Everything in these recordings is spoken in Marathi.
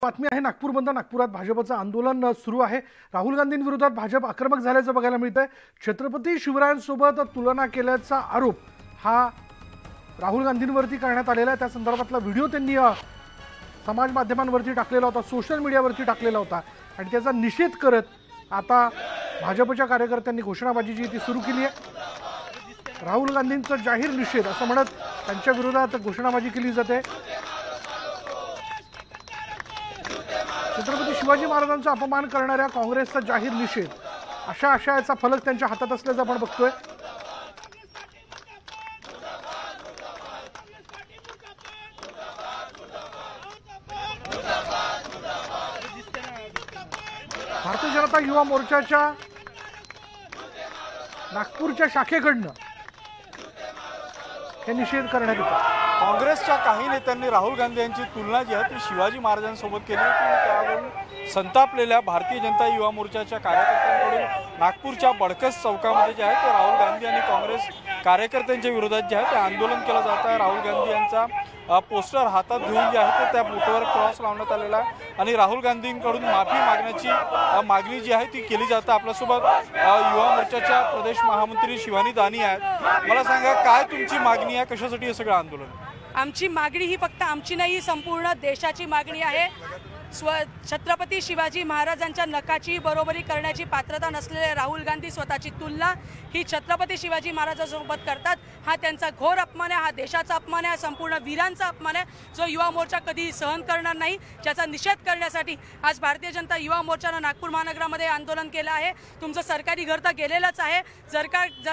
बातमी आहे नागपूरमध्ये। नागपुरात भाजपचं आंदोलन सुरू आहे। राहुल गांधींविरोधात भाजप आक्रमक झाल्याचं बघायला मिळतंय। छत्रपती शिवरायांसोबत तुलना केल्याचा आरोप हा राहुल गांधींवरती करण्यात आलेला आहे। त्या संदर्भातला व्हिडिओ त्यांनी समाज माध्यमांवरती टाकलेला होता, सोशल मीडियावरती टाकलेला होता आणि त्याचा निषेध करत आता भाजपच्या कार्यकर्त्यांनी घोषणाबाजी जी ती सुरू केली आहे। राहुल गांधींचा जाहीर निषेध असं म्हणत त्यांच्या विरोधात घोषणाबाजी केली जाते। छत्रपती शिवाजी महाराजांचा अपमान करणाऱ्या काँग्रेसचा जाहीर निषेध अशा आशयाचा फलक त्यांच्या हातात असल्याचं आपण बघतोय। भारतीय जनता युवा मोर्चाच्या नागपूरच्या शाखेकडनं हे निषेध करण्यात येतो। काँग्रेसच्या काही नेत्यांनी राहुल गांधी यांची तुलना जी आहे ती शिवाजी महाराजांसोबत केली होती। त्यावरून संतापलेल्या भारतीय जनता युवा मोर्चाच्या कार्यकर्त्यांकडून नागपूरच्या बडकस चौकामध्ये जे आहे ते राहुल गांधी आणि काँग्रेस कार्यकर्त्यांच्या विरोधात जे आहे ते आंदोलन केलं जात आहे। राहुल गांधी यांचा पोस्टर हातात घेऊन जे आहे ते त्या बोटवर क्रॉस लावण्यात आलेला आहे आणि राहुल गांधींकडून माफी मागण्याची मागणी जी आहे ती केली जाते। आपल्यासोबत युवा मोर्चाच्या प्रदेश महामंत्री शिवानी दानी आहेत। मला सांगा काय तुमची मागणी आहे, कशासाठी हे सगळं आंदोलन? आमची मागणी ही फक्त आमची नाही, संपूर्ण देशाची मागणी आहे। छत्रपती शिवाजी महाराजांच्या नकाची बरोबरी करण्याची पात्रता नसलेले राहुल गांधी स्वतःची तुलना ही छत्रपती शिवाजी महाराजांसोबत करतात। हा त्यांचा घोर अपमान आहे, हा देशाचा अपमान आहे, संपूर्ण वीरांचा अपमान आहे, जो युवा मोर्चा कधी सहन करणार नाही। ज्याचा निषेध करण्यासाठी आज भारतीय जनता युवा मोर्चाने नागपूर महानगरामध्ये आंदोलन केलं आहे। तुमचं सरकारी घर तर गेलेलंच आहे। जर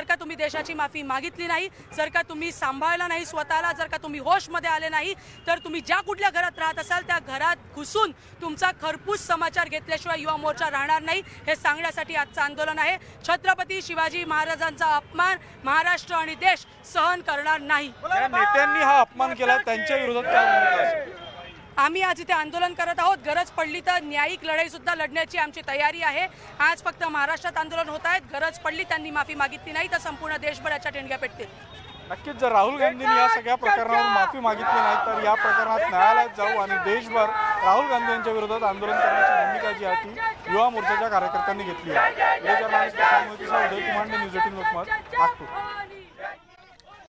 का तुम्ही देशाची माफी मागितली नाही, जर का तुम्ही सांभाळला नाही स्वतःला, जर का तुम्ही होशमध्ये आले नाही, तर तुम्ही ज्या कुठल्या घरात राहत असाल त्या घरात घुसून तुमचा खरपूस समाचार घेतल्याशिवाय युवा मोर्चा राहणार नाही, हे सांगण्यासाठी आजचं आंदोलन आहे। छत्रपती शिवाजी महाराजांचा अपमान महाराष्ट्र आणि देश सहन करणार नाही। नेत्यांनी हा अपमान केला, त्यांच्या विरोधात काय भूमिका असेल? आम्ही आज इथे आंदोलन करत आहोत। गरज पडली तर न्यायिक लढाई सुद्धा लढण्याची आमची तयारी आहे। आज फक्त महाराष्ट्रात आंदोलन होत आहेत, गरज पडली त्यांनी माफी मागितली नाही तर संपूर्ण देशभर याच्या ठिणग्या पेटतील। नक्कीच जर राहुल गांधींनी या सगळ्या प्रकरणावर माफी मागितली नाही तर या प्रकरणात न्यायालयात जाऊ आणि देशभर राहुल गांधी यांच्या विरोधात आंदोलन करण्याची भूमिका जी आहे ती युवा मोर्चाच्या कार्यकर्त्यांनी घेतली आहे। उदय कुमार, न्यूज 18 लोकमत, नागपूर।